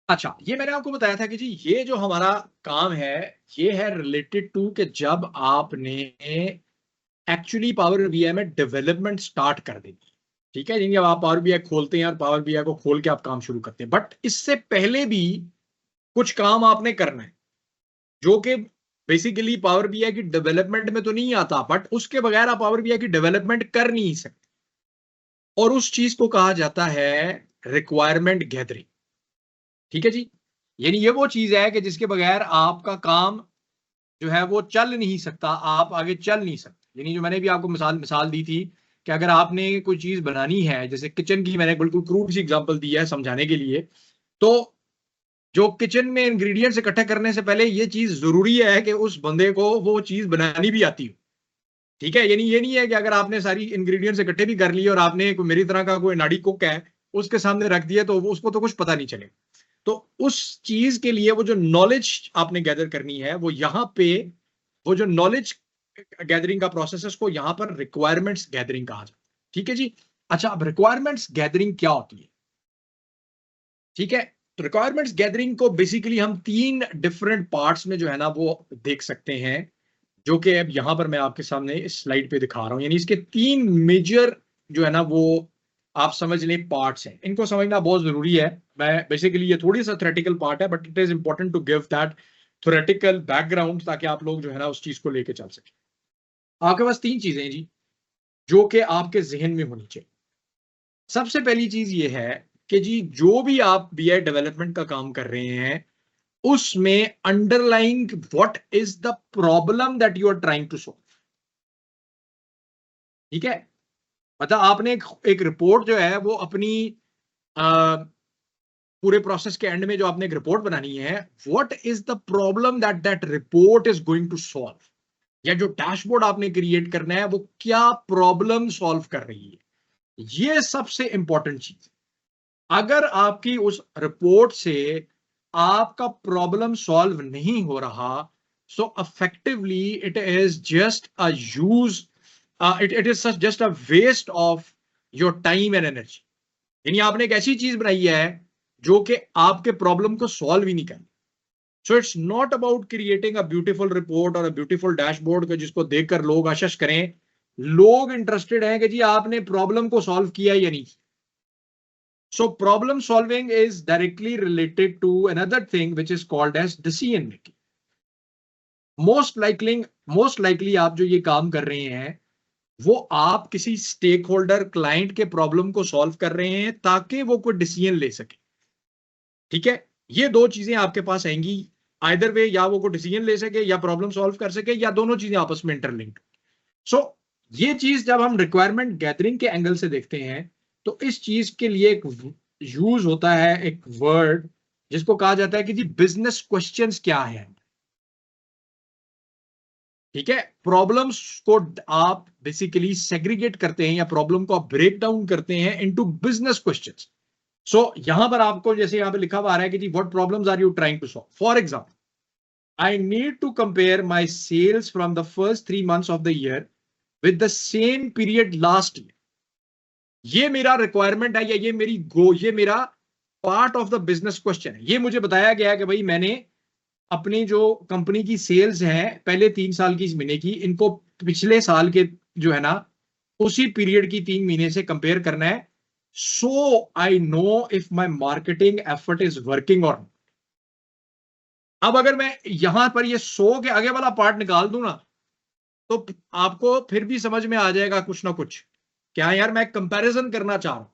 अच्छा, ये मैंने आपको बताया था कि जी ये जो हमारा काम है, ये है रिलेटेड टू कि जब आपने एक्चुअली पावर बीआई में डेवलपमेंट स्टार्ट कर दी। ठीक है, जब आप पावर बीआई खोलते हैं और पावर बीआई को खोल के आप काम शुरू करते हैं, बट इससे पहले भी कुछ काम आपने करना है जो कि बेसिकली पावर बीआई की डेवलपमेंट में तो नहीं आता, बट उसके बगैर आप पावर बीआई की डेवलपमेंट कर नहीं सकते। और उस चीज को कहा जाता है रिक्वायरमेंट गैदरिंग। ठीक है जी, यानी ये वो चीज है कि जिसके बगैर आपका काम जो है वो चल नहीं सकता, आप आगे चल नहीं सकते। यानी जो मैंने भी आपको मिसाल मिसाल दी थी कि अगर आपने कोई चीज बनानी है, जैसे किचन की मैंने बिल्कुल क्रूड सी एग्जांपल दी है समझाने के लिए, तो जो किचन में इंग्रेडिएंट्स इकट्ठे करने से पहले ये चीज जरूरी है कि उस बंदे को वो चीज बनानी भी आती हो। ठीक है, यानी ये नहीं है कि अगर आपने सारी इंग्रेडिएंट्स इकट्ठे भी कर लिए और आपने मेरी तरह का कोई नाड़ी कुक है उसके सामने रख दिया तो उसको तो कुछ पता नहीं चलेगा। तो उस चीज के लिए वो जो नॉलेज आपने गैदर करनी है, वो यहां पे वो जो नॉलेज गैदरिंग का प्रोसेस है उसको यहां पर रिक्वायरमेंट्स गैदरिंग कहा जाता है। ठीक है जी। अच्छा, अब रिक्वायरमेंट्स गैदरिंग क्या होती है? ठीक है, तो रिक्वायरमेंट्स गैदरिंग को बेसिकली हम तीन डिफरेंट पार्ट्स में जो है ना वो देख सकते हैं, जो कि अब यहां पर मैं आपके सामने इस स्लाइड पे दिखा रहा हूं। यानी इसके तीन मेजर जो है ना वो आप समझ लें पार्ट्स हैं, इनको समझना बहुत जरूरी है। मैं बेसिकली ये थोड़ी सा थ्योरेटिकल पार्ट है, but it is important to give that theoretical background ताकि आप लोग जो है ना उस चीज को लेके चल सके। आपके पास तीन चीजें हैं जी जो कि आपके जहन में होनी चाहिए। सबसे पहली चीज ये है कि जी जो भी आप बीआई डेवलपमेंट का काम कर रहे हैं उसमें underlying what is the problem that you are trying to solve. ठीक है, मतलब आपने एक रिपोर्ट जो है वो अपनी आ, पूरे प्रोसेस के एंड में जो आपने एक रिपोर्ट बनानी है, what is the problem that that report is going to solve, या जो डैशबोर्ड आपने क्रिएट करना है वो क्या प्रॉब्लम सॉल्व कर रही है। ये सबसे इंपॉर्टेंट चीज। अगर आपकी उस रिपोर्ट से आपका प्रॉब्लम सॉल्व नहीं हो रहा, so effectively it is just a use, it is just a waste of your time and energy. यानी आपने एक ऐसी चीज बनाई है जो कि आपके प्रॉब्लम को सॉल्व ही नहीं करती। So it's not about creating a beautiful report और अ ब्यूटीफुल डैशबोर्ड का जिसको देखकर लोग आशश करें। लोग इंटरेस्टेड हैं कि जी आपने प्रॉब्लम को सॉल्व किया या नहीं। So problem solving is directly related to another thing which is called as decision making. Most likely आप जो ये काम कर रहे हैं वो आप किसी स्टेक होल्डर क्लाइंट के प्रॉब्लम को सॉल्व कर रहे हैं ताकि वो कोई डिसीजन ले सके। ठीक है, ये दो चीजें आपके पास आएंगी आइदर वे, या वो कोई डिसीजन ले सके या प्रॉब्लम सॉल्व कर सके, या दोनों चीजें आपस में इंटरलिंक्ड। सो ये चीज जब हम रिक्वायरमेंट गैदरिंग के एंगल से देखते हैं तो इस चीज के लिए एक यूज होता है एक वर्ड जिसको कहा जाता है कि जी बिजनेस क्वेश्चंस क्या है। ठीक है, प्रॉब्लम्स को आप बेसिकली सेग्रीगेट करते हैं या प्रॉब्लम को आप ब्रेक डाउन करते हैं इनटू बिजनेस क्वेश्चंस। सो यहां पर आपको जैसे यहां पे लिखा हुआ आ रहा है कि जी what problems are you trying to solve. For example, I need to compare my sales from the first 3 months of the year with the same period last year. ये मेरा रिक्वायरमेंट है या ये मेरा part of the business question है। ये मुझे बताया गया है कि भाई मैंने अपनी जो कंपनी की सेल्स हैं पहले 3 साल की, इस महीने की, इनको पिछले साल के जो है ना उसी पीरियड की 3 महीने से कंपेयर करना है। So I know if my marketing effort is working or. अब अगर मैं यहां पर ये सो के आगे वाला पार्ट निकाल दूं ना तो आपको फिर भी समझ में आ जाएगा कुछ ना कुछ, क्या यार मैं कंपैरिजन करना चाह रहा हूं।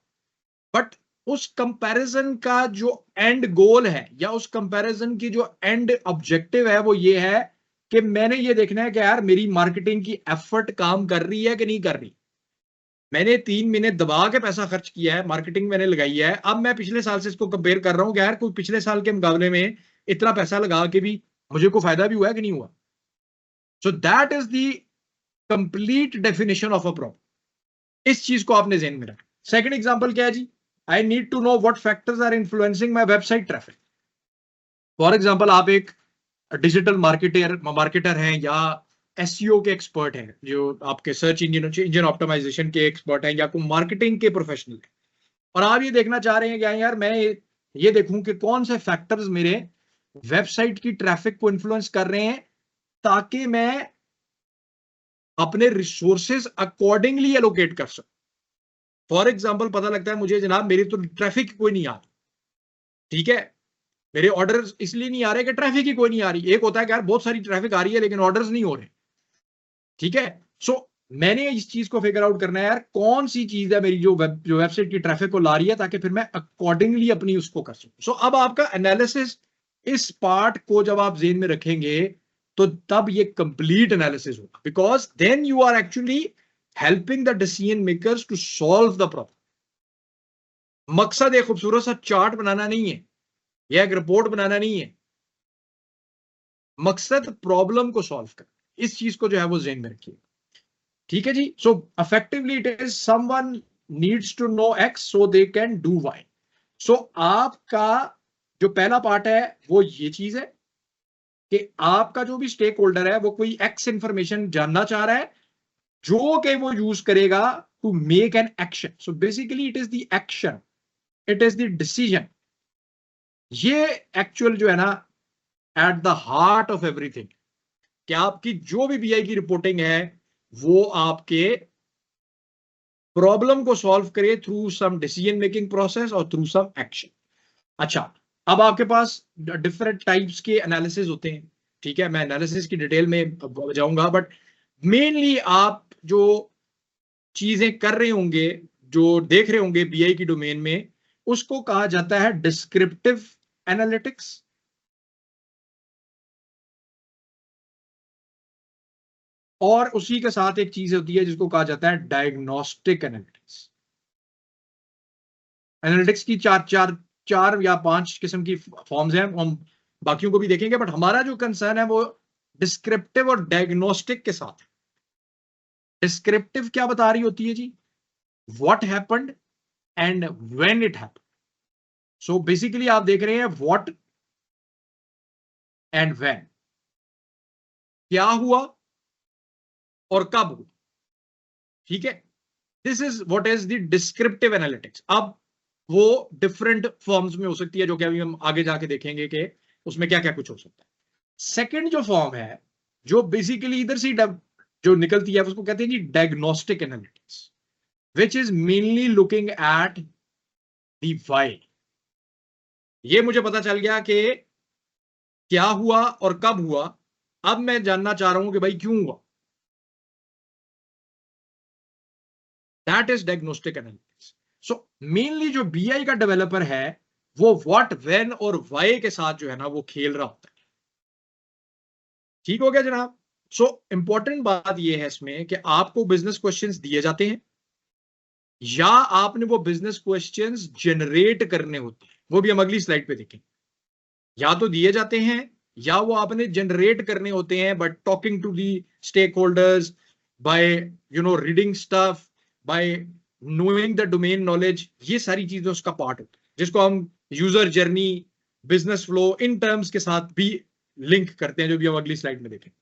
बट उस कंपैरिजन का जो एंड गोल है या उस कंपैरिजन की जो एंड ऑब्जेक्टिव है वो ये है कि मैंने ये देखना है कि यार मेरी मार्केटिंग की एफर्ट काम कर रही है कि नहीं कर रही। मैंने 3 महीने दबा के पैसा खर्च किया है, मार्केटिंग मैंने लगाई है, अब मैं पिछले साल से इसको कंपेयर कर रहा हूं कि यार कोई पिछले साल के मुकाबले में इतना पैसा लगा के भी मुझे कोई फायदा भी हुआ है कि नहीं हुआ। सो that is the complete definition of a problem. इस चीज को आपने ध्यान में रखा। सेकंड एग्जांपल क्या है जी? I need to know what factors are influencing my website traffic. For example, आप एक डिजिटल मार्केटर हैं या एसईओ के एक्सपर्ट हैं, जो आपके सर्च इंजन ऑप्टिमाइजेशन के एक्सपर्ट हैं, या कोई मार्केटिंग के प्रोफेशनल हैं, और आप ये देखना चाह रहे हैं कि यार मैं ये देखूं कि कौन से फैक्टर्स मेरे वेबसाइट की ट्रैफिक को इन्फ्लुएंस कर रहे हैं, ताकि मैं अपने रिसोर्सेज अकॉर्डिंगली एलोकेट कर सकूं। फॉर एग्जाम्पल पता लगता है मुझे जनाब मेरी तो ट्रैफिक कोई नहीं आ रही, ठीक है, मेरे ऑर्डर्स इसलिए नहीं आ रहे कि ट्रैफिक ही कोई नहीं आ रही। एक होता है कि यार बहुत सारी ट्रैफिक आ रही है लेकिन ऑर्डर्स नहीं हो रहे, ठीक है। सो मैंने इस चीज को फिगर आउट करना है यार, कौन सी चीज है मेरी जो वेबसाइट की ट्रैफिक को ला रही है, ताकि फिर मैं अकॉर्डिंगली अपनी उसको कर सकूं। सो अब आपका एनालिसिस, इस पार्ट को जब आप जेन में रखेंगे तो तब ये कंप्लीट एनालिसिस होगा, because then you are actually helping the decision makers to solve the problem. मकसद एक खूबसूरत सा चार्ट बनाना नहीं है या एक रिपोर्ट बनाना नहीं है, मकसद प्रॉब्लम को सॉल्व कर। इस चीज को जो है वो जेन में रखिए, ठीक है जी। So effectively it is someone needs to know X so they can do Y. So आपका जो पहला पार्ट है वो ये चीज है कि आपका जो भी स्टेक होल्डर है वो कोई एक्स इंफॉर्मेशन जानना चाह रहा है जो कि वो यूज करेगा to make an action. So basically it is the action, it is the decision. ये एक्चुअल जो है ना at the heart of everything, कि आपकी जो भी बीआई की रिपोर्टिंग है वो आपके प्रॉब्लम को सॉल्व करे through some decision making process और थ्रू सम एक्शन। अच्छा, अब आपके पास डिफरेंट टाइप्स के एनालिसिस होते हैं, ठीक है, मैं एनालिसिस की डिटेल में जाऊंगा, बट मेनली आप जो चीजें कर रहे होंगे, जो देख रहे होंगे बीआई की डोमेन में, उसको कहा जाता है डिस्क्रिप्टिव एनालिटिक्स, और उसी के साथ एक चीज होती है जिसको कहा जाता है डायग्नोस्टिक एनालिटिक्स। एनालिटिक्स की चार या पांच किस्म की फॉर्म्स हैं, हम बाकियों को भी देखेंगे, बट हमारा जो कंसर्न है वो डिस्क्रिप्टिव और डायग्नोस्टिक के साथ। डिस्क्रिप्टिव क्या बता रही होती है जी, what happened and when it happened. So basically आप देख रहे हैं व्हाट एंड व्हेन, क्या हुआ और कब हुआ, ठीक है। This is what is the descriptive analytics. अब वो डिफरेंट फॉर्म्स में हो सकती है, जो कि अभी हम आगे जाके देखेंगे कि उसमें क्या क्या कुछ हो सकता है। सेकंड जो फॉर्म है, जो बेसिकली इधर से जो निकलती है, उसको कहते हैं जी diagnostic analytics, which is mainly looking at the why. ये मुझे पता चल गया कि क्या हुआ और कब हुआ, अब मैं जानना चाह रहा हूं कि भाई क्यों हुआ। That is diagnostic analytics. So mainly जो बीआई का डेवलपर है वो व्हाट, व्हेन और व्हाई के साथ जो है ना वो खेल रहा होता है, ठीक हो गया जनाब। सो इंपॉर्टेंट बात यह है इसमें कि आपको बिजनेस क्वेश्चंस दिए जाते हैं, या आपने वो बिजनेस क्वेश्चंस जनरेट करने होते हैं, वो भी हम अगली स्लाइड पे देखेंगे। या तो दिए जाते हैं या वो आपने जनरेट करने होते हैं, but talking to the stakeholders, by reading stuff, by knowing the domain knowledge. ये सारी चीजें उसका पार्ट होता है, जिसको हम user journey, business flow, in terms के साथ भी लिंक करते हैं, जो भी हम अगली स्लाइड में देखेंगे।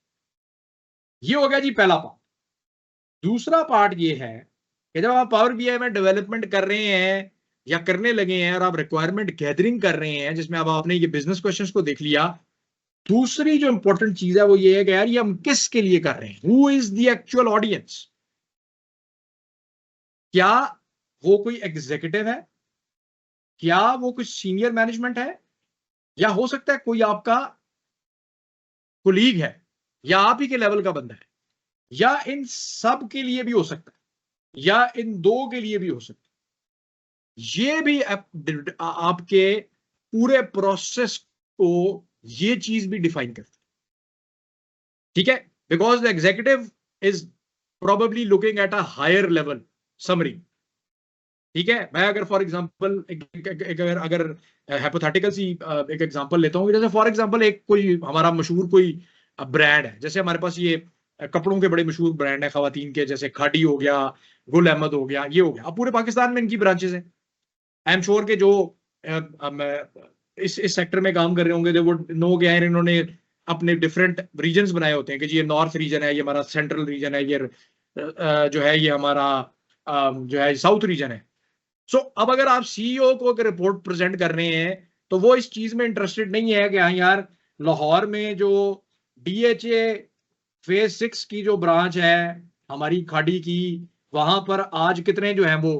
ये हो गया जी पहला पार्ट। दूसरा पार्ट ये है कि जब आप पावर बीआई में डेवलपमेंट कर रहे हैं या करने लगे हैं और आप रिक्वायरमेंट गैदरिंग कर रहे हैं, जिसमें अब आपने ये बिजनेस क्वेश्चंस को देख लिया, दूसरी जो इंपॉर्टेंट चीज है वो ये है कि यार ये हम किसके लिए कर रहे हैं, who is the actual audience. क्या वो कोई एग्जीक्यूटिव है, क्या वो कुछ सीनियर मैनेजमेंट है, या हो सकता है कोई आपका कोलीग है या आप ही के लेवल का बंदा है, या इन सब के लिए भी हो सकता है, या इन दो के लिए भी हो सकता है। ये भी आपके पूरे प्रोसेस को ये चीज भी डिफाइन करती है, ठीक है, because the executive is probably looking at a higher level summary, ठीक है। मैं अगर फॉर एग्जांपल अगर हाइपोथेटिकल सी एक एग्जांपल लेता हूँ, जैसे फॉर एग्जांपल एक कोई हमारा मशहूर कोई ब्रांड है, जैसे हमारे पास ये कपड़ों के बड़े मशहूर ब्रांड है खवातीन के, जैसे खादी हो गया, गुल अहमद हो गया, ये हो गया। अब पूरे पाकिस्तान में इनकी ब्रांचेस हैं। आई एम श्योर के जो इस सेक्टर में काम कर रहे होंगे वो नो गया है, इन्होंने अपने डिफरेंट रीजन्स बनाए होते हैं कि जी ये नॉर्थ रीजन है, ये हमारा सेंट्रल रीजन है, ये जो है ये हमारा जो है साउथ रीजन है। सो अब अगर आप सीईओ को एक रिपोर्ट प्रेजेंट कर रहे हैं तो वो इस चीज में इंटरेस्टेड नहीं है कि हाँ यार लाहौर में जो डीएचए फेज 6 की जो ब्रांच है हमारी खाड़ी की, वहां पर आज कितने जो है वो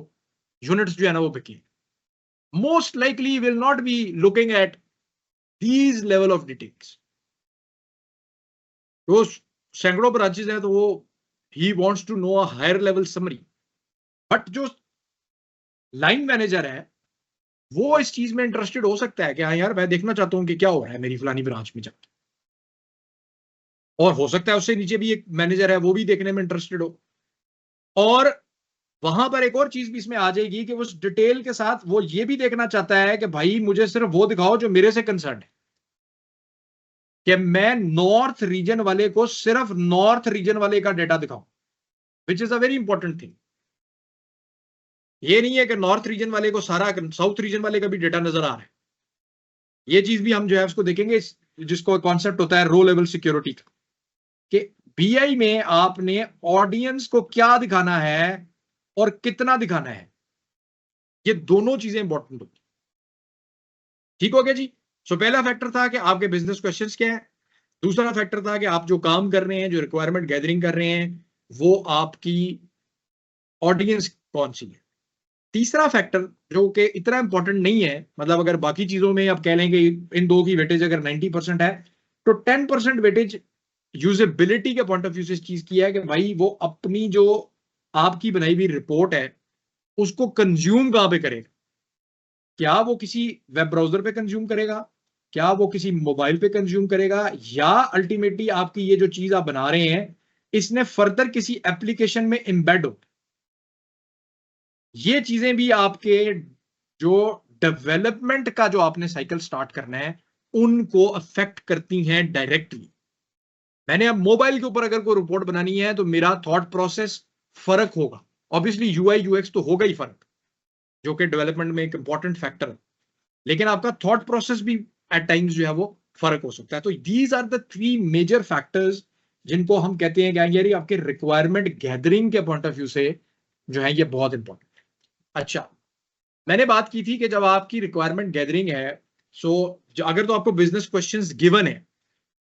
यूनिट्स जो है ना वो बिके। Most likely will not be looking at these level of details. तो सैकड़ों ब्रांचेस है तो वो ही wants to know a higher level summary. But जो लाइन मैनेजर है वो इस चीज में इंटरेस्टेड हो सकता है कि हाँ यार मैं देखना चाहता हूं कि क्या हो रहा है मेरी फलानी ब्रांच में जाके। और हो सकता है उससे नीचे भी एक मैनेजर है वो भी देखने में इंटरेस्टेड हो। और वहां पर एक और चीज भी इसमें आ जाएगी कि उस डिटेल के साथ वो ये भी देखना चाहता है कि भाई मुझे सिर्फ वो दिखाओ जो मेरे से कंसर्न है, कि मैं नॉर्थ रीजन वाले को सिर्फ नॉर्थ रीजन वाले का डेटा दिखाऊं, which is a very important thing. ये नहीं है कि नॉर्थ रीजन वाले को सारा साउथ रीजन वाले का भी डेटा नजर आ रहा है। ये चीज भी हम जो है उसको देखेंगे, जिसको कॉन्सेप्ट होता है रो लेवल सिक्योरिटी का, कि बीआई में आपने ऑडियंस को क्या दिखाना है और कितना दिखाना है। ये दोनों चीजें इंपॉर्टेंट होती। ठीक हो गया जी। सो पहला फैक्टर था कि आपके बिजनेस क्वेश्चंस क्या है। दूसरा फैक्टर था कि आप जो काम कर रहे हैं, जो रिक्वायरमेंट गैदरिंग कर रहे हैं, वो आपकी ऑडियंस कौन सी है। तीसरा फैक्टर जो कि इतना इंपॉर्टेंट नहीं है, मतलब अगर बाकी चीजों में आप कह लेंगे इन दो की वेटेज अगर 90% है तो 10% वेटेज यूजेबिलिटी के पॉइंट ऑफ व्यू से इस चीज की है कि भाई वो अपनी जो आपकी बनाई हुई रिपोर्ट है उसको कंज्यूम कहां पे करेगा। क्या वो किसी वेब ब्राउजर पे कंज्यूम करेगा, क्या वो किसी मोबाइल पे कंज्यूम करेगा, या अल्टीमेटली आपकी ये जो चीज आप बना रहे हैं इसने फर्दर किसी एप्लीकेशन में एम्बेड हो। ये चीजें भी आपके जो डेवलपमेंट का जो आपने साइकिल स्टार्ट करना है उनको अफेक्ट करती हैं डायरेक्टली। मैंने अब मोबाइल के ऊपर अगर कोई रिपोर्ट बनानी है तो मेरा थॉट प्रोसेस फर्क होगा। ऑब्वियसली यूआई यूएक्स तो होगा ही फर्क, जो कि डेवलपमेंट में एक इंपॉर्टेंट फैक्टर है, लेकिन आपका थॉट प्रोसेस भी एट टाइम्स जो है वो फर्क हो सकता है। तो these are the 3 major factors जिनको हम कहते हैं कि यार आपके रिक्वायरमेंट गैदरिंग के पॉइंट ऑफ व्यू से जो है ये बहुत इंपॉर्टेंट है। अच्छा, मैंने बात की थी कि जब आपकी रिक्वायरमेंट गैदरिंग है, सो अगर तो आपको बिजनेस क्वेश्चंस गिवन है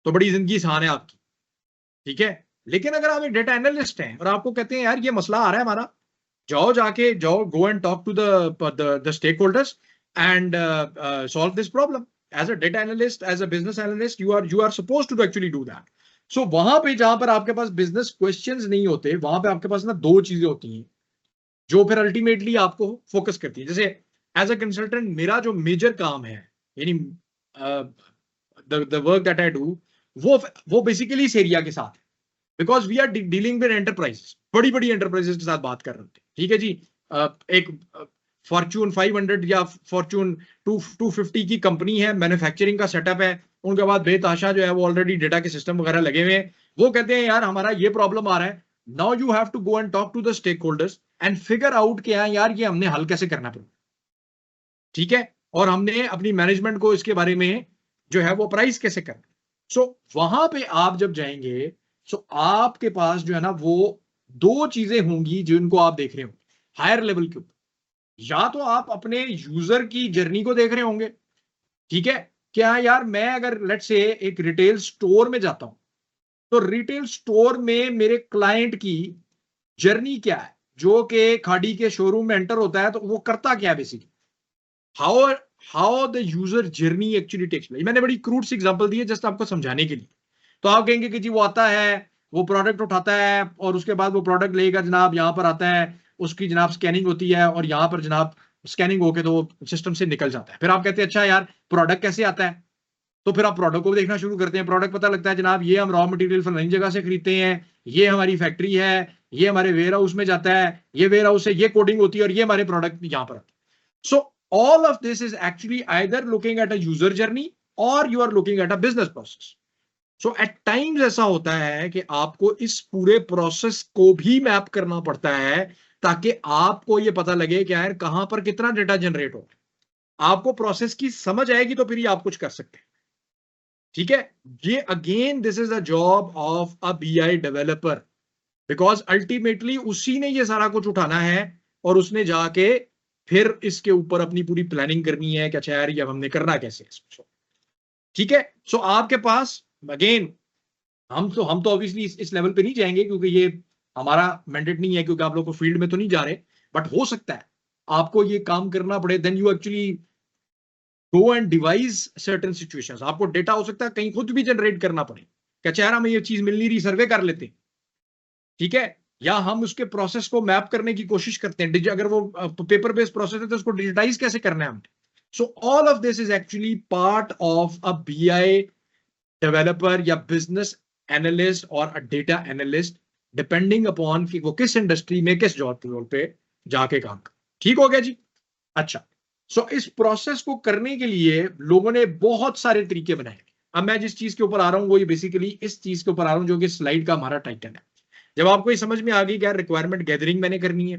तो बड़ी जिंदगी आसान है आपकी, ठीक है। लेकिन अगर आप एक डेटा एनालिस्ट हैं और आपको कहते हैं यार ये मसला आ रहा है हमारा, जाओ go and talk to the stakeholders and solve this problem. As a data analyst, as a business analyst, you are suppose to actually do that. So वहां पे जहां पर आपके पास बिजनेस क्वेश्चंस नहीं होते, वहां पे आपके पास ना दो चीजें होती हैं जो फिर अल्टीमेटली आपको फोकस करती है। जैसे एज अ कंसल्टेंट मेरा जो मेजर काम है, यानी the work that I do, वो बेसिकली इस एरिया के साथ है, because we are dealing with enterprises, बड़ी बड़ी एंटरप्राइजेस के साथ बात कर रहे होते हैं, ठीक है जी। एक फॉर्च्यून 500 या फॉर्च्यून 250 की कंपनी है, मैन्युफैक्चरिंग का सेटअप है, उनके बाद बेतहाशा जो है वो ऑलरेडी डेटा के सिस्टम वगैरह लगे हुए हैं। वो कहते हैं यार हमारा ये प्रॉब्लम आ रहा है, now you have to go and talk to the stakeholders and figure out क्या है यार ये हमने हल कैसे करना पड़ेगा, ठीक है। और हमने अपनी मैनेजमेंट को इसके बारे में जो है वो प्राइस कैसे करना। सो वहां पे आप जब जाएंगे, सो आपके पास जो है ना वो दो चीजें होंगी जिनको आप देख रहे हो हायर लेवल के ऊपर। या तो आप अपने यूजर की जर्नी को देख रहे होंगे, ठीक है। क्या यार मैं अगर लेट से एक रिटेल स्टोर में जाता हूं तो रिटेल स्टोर में मेरे क्लाइंट की जर्नी क्या है, जो कि खाड़ी के शोरूम में एंटर होता है तो वो करता क्या है basically, how how the user journey actually takes place. मैंने बड़ी क्रूड सी एग्जांपल दी है जस्ट आपको समझाने के लिए। तो आप कहेंगे कि जी वो आता है, वो प्रोडक्ट उठाता है और उसके बाद वो प्रोडक्ट लेगा जनाब, यहाँ पर आता है, उसकी जनाब स्कैनिंग होती है और यहाँ पर जनाब स्कैनिंग होके तो वो सिस्टम से निकल जाता है। फिर आप कहते हैं अच्छा यार प्रोडक्ट कैसे आता है, तो फिर आप प्रोडक्ट को देखना शुरू करते हैं। प्रोडक्ट पता लगता है जनाब ये हम रॉ मटेरियल फलानी जगह से खरीदते हैं, ये हमारी फैक्ट्री है, ये हमारे वेयर हाउस में जाता है, ये वेयर हाउस से ये कोडिंग होती है और ये हमारे प्रोडक्ट यहाँ पर आते हैं। सो all of this is actually either looking at a user journey or you are looking at a business process. So at times ऐसा होता है कि आपको इस पूरे प्रोसेस को भी मैप करना पड़ता है ताकि आपको ये पता लगे कि यार कहां पर कितना डेटा जनरेट हो। आपको प्रोसेस की समझ आएगी तो फिर ही आप कुछ कर सकते हैं, ठीक है। ये again this is the job of a BI developer, because ultimately उसी ने ये सारा कुछ उठाना है और उसने जाके फिर इसके ऊपर अपनी पूरी प्लानिंग करनी है कि अच्छा यार ये अब हमने करना कैसे है इसको। ठीक है, सो आपके पास अगेन हम तो ऑब्वियसली इस लेवल पे नहीं जाएंगे क्योंकि ये हमारा मैंडेट नहीं है, क्योंकि आप लोग को फील्ड में तो नहीं जा रहे, बट हो सकता है आपको ये काम करना पड़े। Then you actually go and devise certain situations. आपको डेटा हो सकता है कहीं खुद भी जनरेट करना पड़े कि अच्छा यार हमें ये चीज मिल नहीं रही, सर्वे कर लेते हैं। ठीक है, या हम उसके प्रोसेस को मैप करने की कोशिश करते हैं, अगर वो पेपर बेस्ड प्रोसेस है तो उसको डिजिटाइज कैसे करना है हमने। So all of this is actually part of a BI developer या बिजनेस एनालिस्ट और अ डेटा एनालिस्ट, डिपेंडिंग अपॉन कि वो किस इंडस्ट्री में किस जॉब रोल पे जाके काम कर। ठीक हो गया जी। अच्छा, सो इस प्रोसेस को करने के लिए लोगों ने बहुत सारे तरीके बनाए। अब मैं जिस चीज के ऊपर आ रहा हूं वो ये बेसिकली इस चीज के ऊपर आ रहा हूं जो कि स्लाइड का हमारा टाइटल है। जब आपको ये समझ में आ गई क्या रिक्वायरमेंट गैदरिंग मैंने करनी है,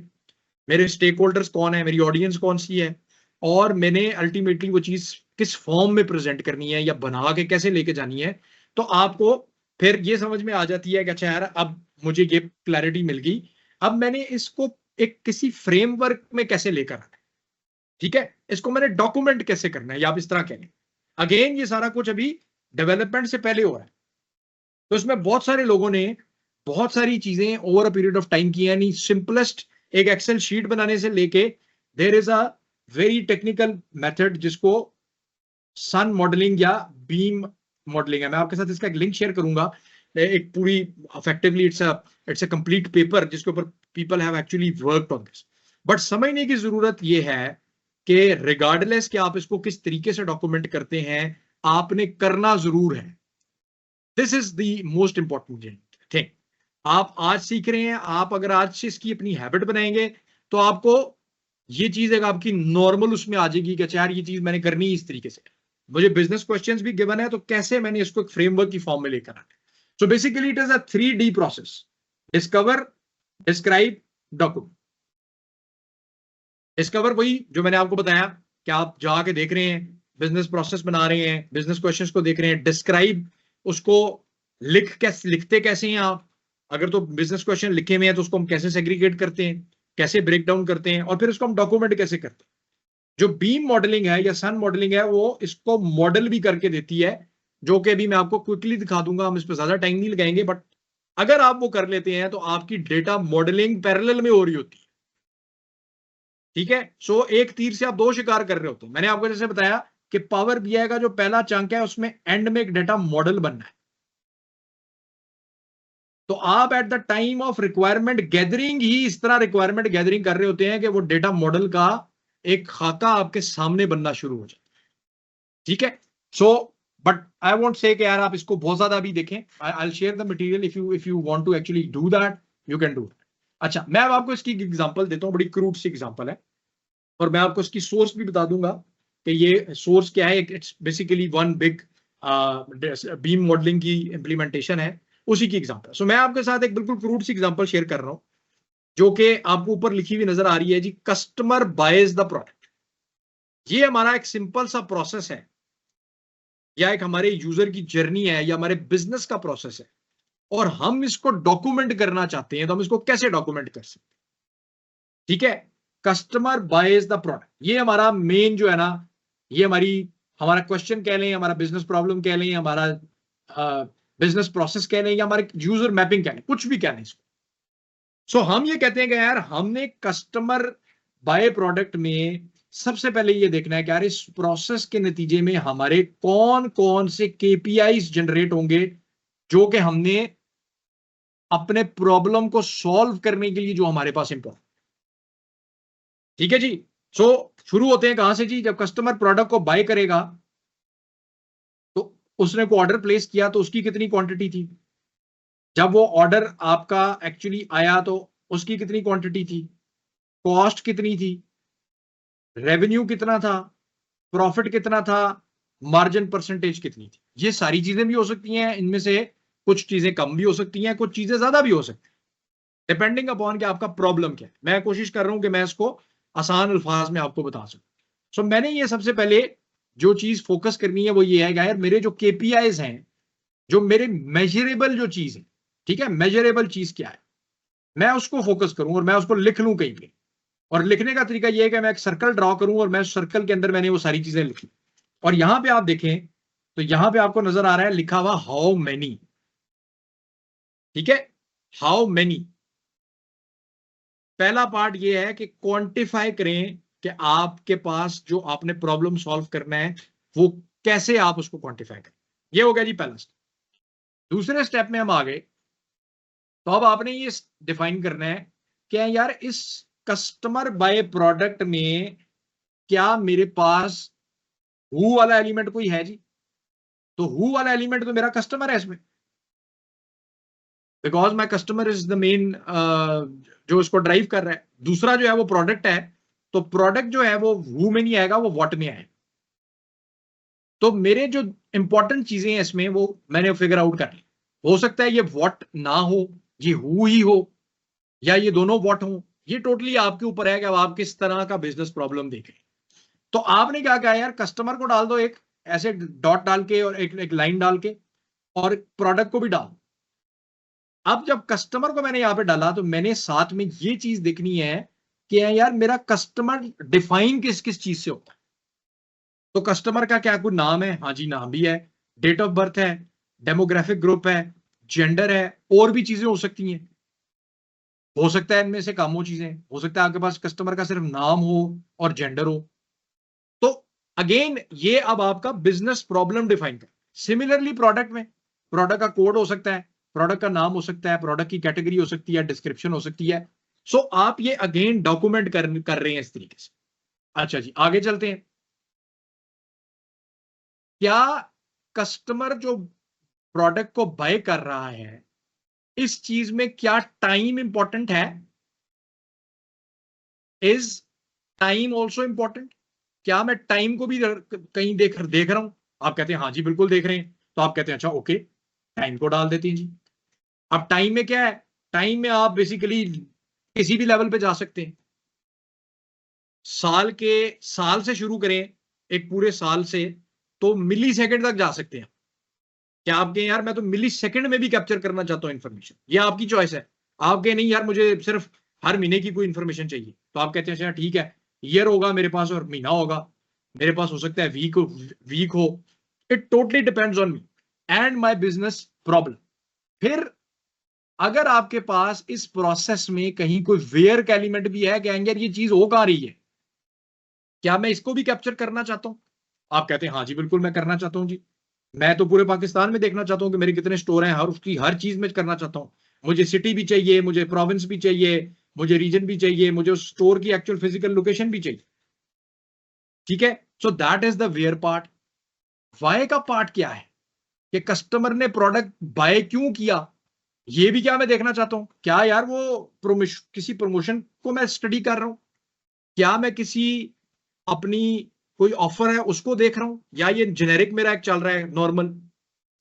मेरे स्टेक होल्डर्स कौन है, मेरी ऑडियंस कौन सी है, और मैंने अल्टीमेटली वो चीज किस फॉर्म में प्रेजेंट करनी है या बना के कैसे लेके जानी है, तो आपको फिर ये समझ में आ जाती है कि अच्छा यार अब मुझे ये क्लैरिटी मिल गई, अब मैंने इसको एक किसी फ्रेमवर्क में कैसे लेकर आना है। ठीक है, इसको मैंने डॉक्यूमेंट कैसे करना है, या आप इस तरह कहें। अगेन ये सारा कुछ अभी डेवलपमेंट से पहले हो रहा है, तो इसमें बहुत सारे लोगों ने बहुत सारी चीजें over a period of time की, यानी सिंपलेस्ट एक एक्सेल शीट बनाने से लेके there is a very technical method जिसको सन मॉडलिंग या बीम मॉडलिंग है। मैं आपके साथ इसका एक लिंक शेयर करूंगा, एक पूरी effectively it's a complete paper जिसके ऊपर people have actually worked on this. But समझने की जरूरत यह है कि रिगार्डलेस कि आप इसको किस तरीके से डॉक्यूमेंट करते हैं, आपने करना जरूर है। This is the most important thing. आप आज सीख रहे हैं, आप अगर आज से इसकी अपनी हैबिट बनाएंगे तो आपको ये चीज एक आपकी नॉर्मल उसमें आ जाएगी कि यार ये चीज मैंने करनी है इस तरीके से। मुझे बिजनेस क्वेश्चंस भी गिवन है तो कैसे मैंने इसको एक फ्रेमवर्क की फॉर्म में लेकर आना है। सो basically it is a 3D process: discover, describe, document. Discover वही जो मैंने आपको बताया कि आप जाके देख रहे हैं, बिजनेस प्रोसेस बना रहे हैं, बिजनेस क्वेश्चंस को देख रहे हैं। डिस्क्राइब, उसको लिखते कैसे हैं आप, अगर तो बिजनेस क्वेश्चन लिखे हुए हैं तो उसको हम कैसे सेग्रीगेट करते हैं, कैसे ब्रेक डाउन करते हैं, और फिर उसको हम डॉक्यूमेंट कैसे करते हैं। जो बीम मॉडलिंग है या सन मॉडलिंग है वो इसको मॉडल भी करके देती है, जो कि अभी मैं आपको क्विकली दिखा दूंगा, हम इस पर ज्यादा टाइम नहीं लगाएंगे। बट अगर आप वो कर लेते हैं तो आपकी डेटा मॉडलिंग पैरेलल में हो रही होती है। ठीक है, सो एक तीर से आप दो शिकार कर रहे होते हैं। मैंने आपको जैसे बताया कि पावर बीआई का जो पहला चंक है उसमें एंड में एक डेटा मॉडल बनना है। तो आप at the time of requirement gathering ही इस तरह रिक्वायरमेंट गैदरिंग कर रहे होते हैं कि वो डेटा मॉडल का एक खाका आपके सामने बनना शुरू हो जाए। ठीक है, so but I won't say कि यार आप इसको बहुत ज्यादा भी देखें। I will share the material, if you want to actually do that you can do. अच्छा, मैं अब आपको इसकी एग्जांपल देता हूं, बड़ी क्रूड सी एग्जांपल है, और मैं आपको इसकी सोर्स भी बता दूंगा कि ये सोर्स क्या है। It's basically one big beam modelling की इंप्लीमेंटेशन है, उसी की एग्जांपल। सो मैं आपके साथ एक बिल्कुल क्रूड सी एग्जांपल शेयर कर रहा हूं जो कि आपको ऊपर लिखी हुई नजर आ रही है जी। कस्टमर बायज द प्रोडक्ट, ये हमारा एक सिंपल सा प्रोसेस है, या एक हमारे यूजर की जर्नी है, या हमारे बिजनेस का प्रोसेस है, और हम इसको डॉक्यूमेंट करना चाहते हैं तो हम इसको कैसे डॉक्यूमेंट कर सकते हैं। ठीक है, कस्टमर बायज द प्रोडक्ट, ये हमारा मेन जो है ना, ये हमारा क्वेश्चन कह लें, हमारा बिजनेस प्रॉब्लम कह लें, हमारा बिजनेस प्रोसेस कह लें, या हमारे यूजर मैपिंग कह लें, कुछ भी कह लें इसको। सो हम ये कहते हैं कि यार हमने कस्टमर बाय प्रोडक्ट में सबसे पहले ये देखना है कि यार इस प्रोसेस के नतीजे में हमारे कौन कौन से केपीआईज जनरेट होंगे जो कि हमने अपने प्रॉब्लम को सॉल्व करने के लिए जो हमारे पास इंपॉर्टेंट। ठीक है जी, सो शुरू होते हैं कहां से जी। जब कस्टमर प्रोडक्ट को बाय करेगा तो उसने को ऑर्डर प्लेस किया तो उसकी कितनी क्वांटिटी थी, जब वो ऑर्डर आपका एक्चुअली आया तो उसकी कितनी क्वांटिटी थी, कॉस्ट कितनी थी, रेवेन्यू कितना था, प्रॉफिट कितना था, मार्जिन परसेंटेज कितनी थी। ये सारी चीजें भी हो सकती हैं, इनमें से कुछ चीजें कम भी हो सकती हैं, कुछ चीजें ज्यादा भी हो सकती हैं, डिपेंडिंग अपॉन कि आपका प्रॉब्लम क्या है। मैं कोशिश कर रहा हूं कि मैं इसको आसान अल्फाज में आपको बता सकूं। सो मैंने ये सबसे पहले जो चीज फोकस करनी है वो ये है यार मेरे जो केपीआईज हैं, जो मेरे मेजरेबल जो चीज है, ठीक है, मेजरेबल चीज क्या है, मैं उसको फोकस करूं और मैं उसको लिख लूं कहीं पे। और लिखने का तरीका यह है कि मैं एक सर्कल ड्रॉ करूं और मैं सर्कल के अंदर मैंने वो सारी चीजें लिखी। और यहां पे आप देखें तो यहां पे आपको नजर आ रहा है लिखा हुआ हाउ मेनी। ठीक है, हाउ मेनी। पहला पार्ट ये है कि क्वांटिफाई करें कि आपके पास जो आपने प्रॉब्लम सॉल्व करना है वो कैसे आप उसको क्वांटिफाई करें। ये हो गया जी पहला स्टेप। दूसरे स्टेप में हम आ गए, तो अब आपने ये डिफाइन करना है कि यार इस कस्टमर बाय प्रोडक्ट में क्या मेरे पास हु वाला एलिमेंट कोई है जी। तो हु वाला एलिमेंट तो मेरा कस्टमर है इसमें, because my customer is the main जो इसको ड्राइव कर रहा है। दूसरा जो है वो प्रोडक्ट है, तो प्रोडक्ट जो है वो हु में नहीं आएगा, वो व्हाट में आएगा। तो मेरे जो इंपॉर्टेंट चीजें हैं इसमें वो मैंने फिगर आउट कर ली। हो सकता है ये व्हाट ना हो, ये हु ही हो, या ये दोनों व्हाट हो। ये टोटली आपके ऊपर है कि अब आप किस तरह का बिजनेस प्रॉब्लम देखें। तो आपने क्या कहा यार, कस्टमर को डाल दो एक ऐसे डॉट डाल के और एक लाइन डाल के, और प्रोडक्ट को भी डाल। अब जब कस्टमर को मैंने यहां पे डाला तो मैंने साथ में ये चीज देखनी है कि यार मेरा कस्टमर डिफाइन किस किस चीज से होता है। तो कस्टमर का क्या कोई नाम है? हाँ जी, नाम भी है। डेट ऑफ बर्थ है, डेमोग्राफिक ग्रुप है, जेंडर है, और भी चीजें हो सकती हैं। हो सकता है इनमें से कम हो चीजें, हो सकता है आपके पास कस्टमर का सिर्फ नाम हो और जेंडर हो। तो अगेन ये अब आपका बिजनेस प्रॉब्लम डिफाइन कर। सिमिलरली प्रोडक्ट में प्रोडक्ट का कोड हो सकता है, प्रोडक्ट का नाम हो सकता है, प्रोडक्ट की कैटेगरी हो सकती है, डिस्क्रिप्शन हो सकती है। सो आप ये अगेन डॉक्यूमेंट कर रहे हैं इस तरीके से। अच्छा जी, आगे चलते हैं। क्या कस्टमर जो प्रोडक्ट को बाय कर रहा है, इस चीज में क्या टाइम इंपॉर्टेंट है? Is time also important? क्या मैं टाइम को भी कहीं देख रहा हूं? आप कहते हैं हाँ जी बिल्कुल देख रहे हैं। तो आप कहते हैं अच्छा ओके, टाइम को डाल देते हैं जी। अब टाइम में क्या है? टाइम में आप बेसिकली किसी भी लेवल पे जा सकते हैं। साल से शुरू करें, एक पूरे साल से, तो मिली सेकेंड तक जा सकते हैं। क्या आपके यार मैं तो मिली सेकेंड में भी कैप्चर करना चाहता हूं इन्फॉर्मेशन, ये आपकी चॉइस है। आपके नहीं यार मुझे सिर्फ हर महीने की कोई इन्फॉर्मेशन चाहिए, तो आप कहते हैं अच्छा ठीक है, ईयर होगा मेरे पास और महीना होगा, मेरे पास हो सकता है वीक हो। It totally depends on me and my business problem. फिर अगर आपके पास इस प्रोसेस में कहीं कोई वेयर का एलिमेंट भी है कि यार ये चीज हो कहां रही है, क्या मैं इसको भी कैप्चर करना चाहता हूं? आप कहते हैं हाँ जी बिल्कुल मैं करना चाहता हूं जी। मैं तो पूरे पाकिस्तान में देखना चाहता हूं कि मेरे कितने स्टोर हैं, हर उसकी हर चीज में करना चाहता हूं। मुझे सिटी भी चाहिए, मुझे प्रोविंस भी चाहिए, मुझे रीजन भी चाहिए, मुझे उस स्टोर की एक्चुअल फिजिकल लोकेशन भी चाहिए। ठीक है, so that is the where part. Y का पार्ट क्या है कि कस्टमर ने प्रोडक्ट बाय क्यों किया, ये भी क्या मैं देखना चाहता हूं। क्या यार वो किसी प्रमोशन को मैं स्टडी कर रहा हूं, क्या मैं किसी अपनी कोई ऑफर है उसको देख रहा हूं, या ये जेनेरिक मेरा एक चल रहा है normal.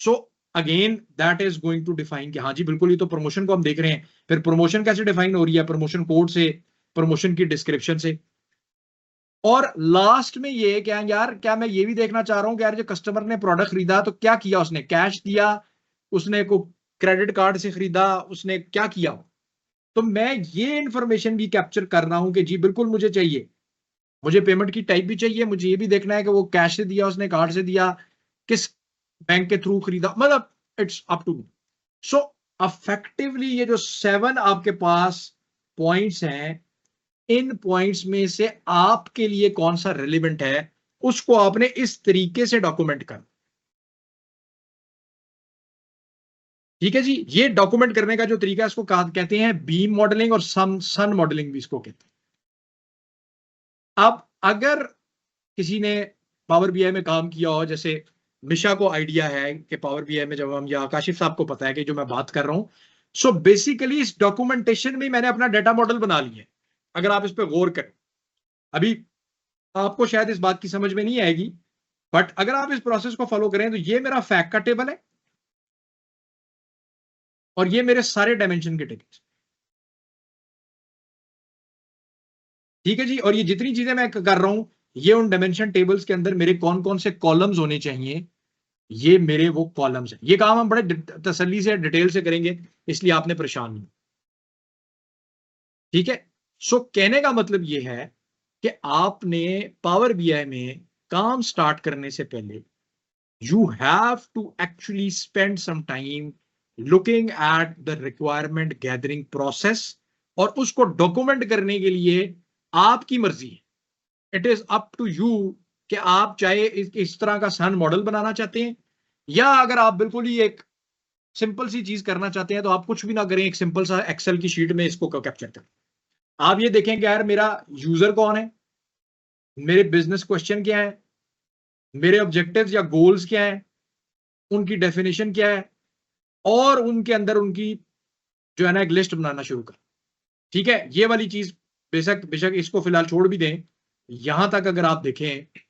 So again that is going to define कि हाँ जी बिल्कुल ये तो प्रमोशन को हम देख रहे हैं। फिर प्रमोशन कैसे डिफाइन हो रही है? प्रमोशन कोड से, प्रमोशन की डिस्क्रिप्शन से। और लास्ट में ये क्या यार, क्या मैं ये भी देखना चाह रहा हूं कि यार जो कस्टमर ने प्रोडक्ट खरीदा तो क्या किया उसने? कैश दिया, उसने को क्रेडिट कार्ड से खरीदा, उसने क्या किया? तो मैं ये इंफॉर्मेशन भी कैप्चर कर रहा हूं कि जी बिल्कुल मुझे चाहिए। मुझे पेमेंट की टाइप भी चाहिए, मुझे ये भी देखना है कि वो कैश से दिया, उसने कार्ड से दिया, किस बैंक के थ्रू खरीदा, मतलब it's up to me. So effectively ये जो 7 आपके पास पॉइंट्स हैं, इन पॉइंट्स में से आपके लिए कौन सा रेलिवेंट है उसको आपने इस तरीके से डॉक्यूमेंट कर। ठीक है जी, ये डॉक्यूमेंट करने का जो तरीका है इसको कहते हैं बीम मॉडलिंग, और सन मॉडलिंग भी इसको कहते हैं। अब अगर किसी ने पावर बीआई में काम किया हो, जैसे मिशा को आइडिया है कि पावर बीआई में जब हम, या काशिफ साहब को पता है कि जो मैं बात कर रहा हूं, सो बेसिकली इस डॉक्यूमेंटेशन में मैंने अपना डेटा मॉडल बना लिया है। अगर आप इस पर गौर करें, अभी आपको शायद इस बात की समझ में नहीं आएगी, बट अगर आप इस प्रोसेस को फॉलो करें तो ये मेरा फैक्ट का टेबल है और ये मेरे सारे डायमेंशन के टेबल। ठीक है जी, और ये जितनी चीजें मैं कर रहा हूं, ये उन डायमेंशन टेबल्स के अंदर मेरे कौन कौन से कॉलम्स होने चाहिए, ये मेरे वो कॉलम्स हैं। ये काम हम बड़े तसल्ली से डिटेल से करेंगे, इसलिए आपने परेशान नहीं। ठीक है, सो कहने का मतलब ये है कि आपने पावर बीआई में काम स्टार्ट करने से पहले you have to actually spend some time looking at the requirement gathering process और उसको डॉक्यूमेंट करने के लिए आपकी मर्जी है। It is up to you कि आप चाहे इस तरह का सन मॉडल बनाना चाहते हैं, या अगर आप बिल्कुल ही एक सिंपल सी चीज करना चाहते हैं तो आप कुछ भी ना करें, एक सिंपल सा एक्सेल की शीट में इसको कैप्चर करें। आप ये देखें कि यार मेरा यूजर कौन है, मेरे बिजनेस क्वेश्चन क्या है, मेरे ऑब्जेक्टिव्स या गोल्स क्या है, उनकी डेफिनेशन क्या है, और उनके अंदर उनकी जो है ना एक लिस्ट बनाना शुरू कर। ठीक है, ये वाली चीज बेशक बेशक इसको फिलहाल छोड़ भी दें, यहां तक अगर आप देखें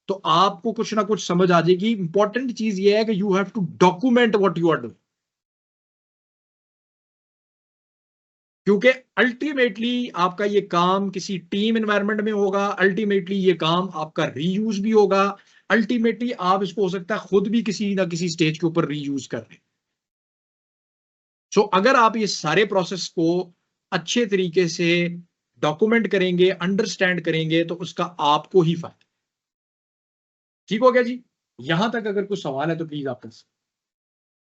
तो आपको कुछ ना कुछ समझ आ जाएगी। इंपॉर्टेंट चीज ये है कि you have to document what you are doing, क्योंकि अल्टीमेटली आपका ये काम किसी टीम एनवायरनमेंट में होगा, अल्टीमेटली ये काम आपका रीयूज भी होगा, अल्टीमेटली आप इसको हो सकता है खुद भी किसी ना किसी स्टेज के ऊपर रीयूज कर रहे। सो अगर आप ये सारे प्रोसेस को अच्छे तरीके से डॉक्यूमेंट करेंगे, अंडरस्टैंड करेंगे, तो उसका आपको ही फायदा। ठीक हो गया जी? यहां तक अगर कुछ सवाल है तो प्लीज आप कर सकते।